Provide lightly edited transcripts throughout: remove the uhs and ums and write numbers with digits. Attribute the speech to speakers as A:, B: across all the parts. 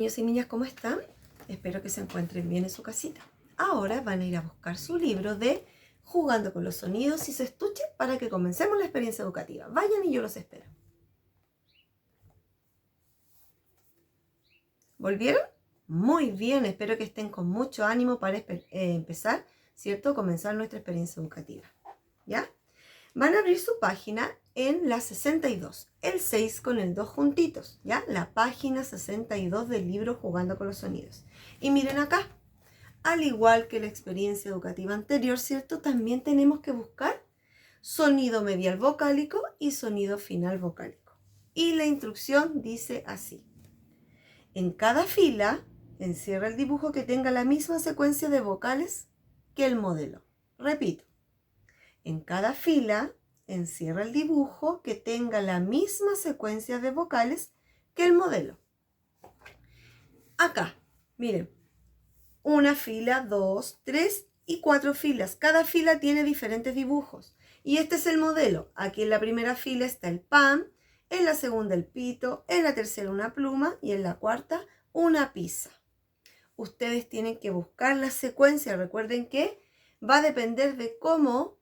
A: Niños y niñas, ¿cómo están? Espero que se encuentren bien en su casita. Ahora van a ir a buscar su libro de Jugando con los sonidos y su estuche para que comencemos la experiencia educativa. Vayan y yo los espero. ¿Volvieron? Muy bien, espero que estén con mucho ánimo para empezar, ¿cierto? Comenzar nuestra experiencia educativa. ¿Ya? Van a abrir su página en la 62, el 6 con el 2 juntitos, ¿ya? La página 62 del libro Jugando con los sonidos. Y miren acá, al igual que la experiencia educativa anterior, ¿cierto? También tenemos que buscar sonido medial vocálico y sonido final vocálico. Y la instrucción dice así. En cada fila, encierra el dibujo que tenga la misma secuencia de vocales que el modelo. Repito. En cada fila, encierra el dibujo que tenga la misma secuencia de vocales que el modelo. Acá, miren, una fila, 2, 3 y 4 filas. Cada fila tiene diferentes dibujos. Y este es el modelo. Aquí en la primera fila está el pan, en la segunda el pito, en la tercera una pluma y en la cuarta una pizza. Ustedes tienen que buscar la secuencia. Recuerden que va a depender de cómo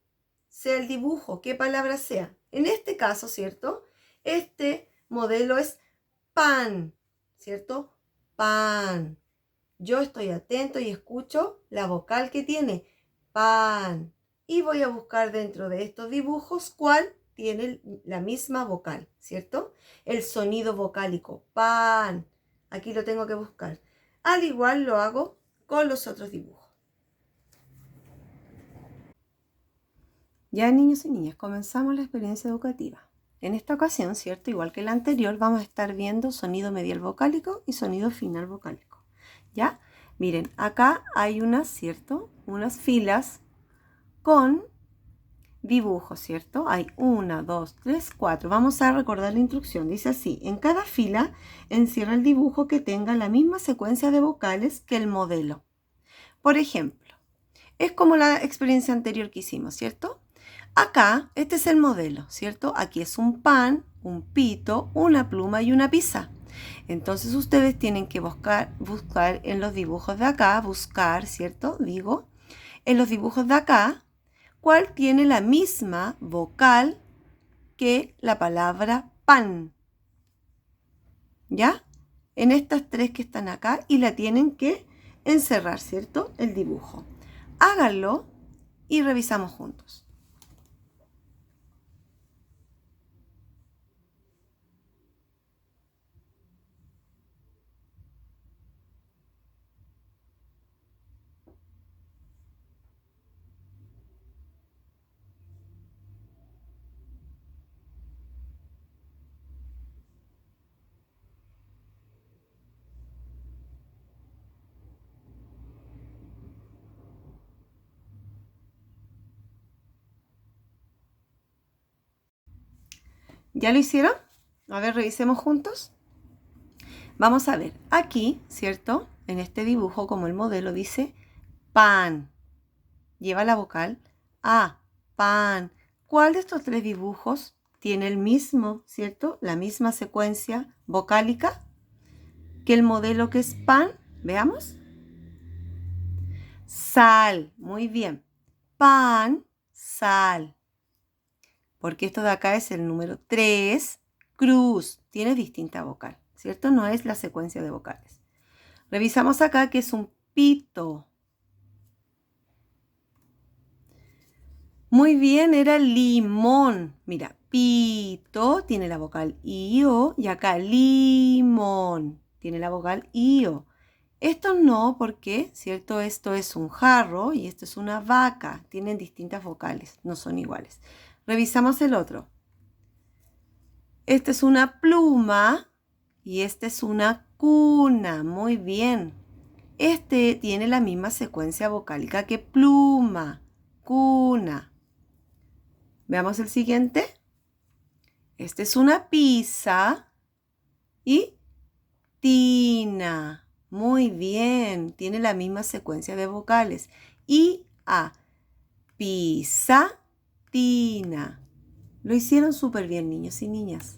A: sea el dibujo, qué palabra sea. En este caso, ¿cierto? Este modelo es pan, ¿cierto? Pan. Yo estoy atento y escucho la vocal que tiene, pan. Y voy a buscar dentro de estos dibujos cuál tiene la misma vocal, ¿cierto? El sonido vocálico, pan. Aquí lo tengo que buscar. Al igual lo hago con los otros dibujos. Ya, niños y niñas, comenzamos la experiencia educativa. En esta ocasión, ¿cierto? Igual que la anterior, vamos a estar viendo sonido medial vocálico y sonido final vocálico. ¿Ya? Miren, acá hay unas, ¿cierto? Unas filas con dibujos, ¿cierto? Hay 1, 2, 3, 4. Vamos a recordar la instrucción. Dice así. En cada fila, encierra el dibujo que tenga la misma secuencia de vocales que el modelo. Por ejemplo, es como la experiencia anterior que hicimos, ¿cierto? Acá, este es el modelo, ¿cierto? Aquí es un pan, un pito, una pluma y una pizza. Entonces ustedes tienen que buscar en los dibujos de acá, ¿cierto? Digo, en los dibujos de acá, ¿cuál tiene la misma vocal que la palabra pan? ¿Ya? En estas tres que están acá y la tienen que encerrar, ¿cierto? El dibujo. Háganlo y revisamos juntos. ¿Ya lo hicieron? A ver, revisemos juntos. Vamos a ver, aquí, ¿cierto? En este dibujo, como el modelo dice, pan. Lleva la vocal A, pan. ¿Cuál de estos tres dibujos tiene el mismo, ¿cierto? La misma secuencia vocálica que el modelo que es pan. Veamos. Sal. Muy bien. Pan, sal. Porque esto de acá es el número 3. Cruz. Tiene distinta vocal, ¿cierto? No es la secuencia de vocales. Revisamos acá que es un pito. Muy bien, era limón. Mira, pito tiene la vocal IO y acá limón tiene la vocal IO. Esto no, porque, ¿cierto? Esto es un jarro y esto es una vaca. Tienen distintas vocales, no son iguales. Revisamos el otro. Esta es una pluma y esta es una cuna. Muy bien. Este tiene la misma secuencia vocálica que pluma, cuna. Veamos el siguiente. Este es una pizza y tina. Muy bien, tiene la misma secuencia de vocales. Y a, pizza, tina. Lo hicieron súper bien, niños y niñas.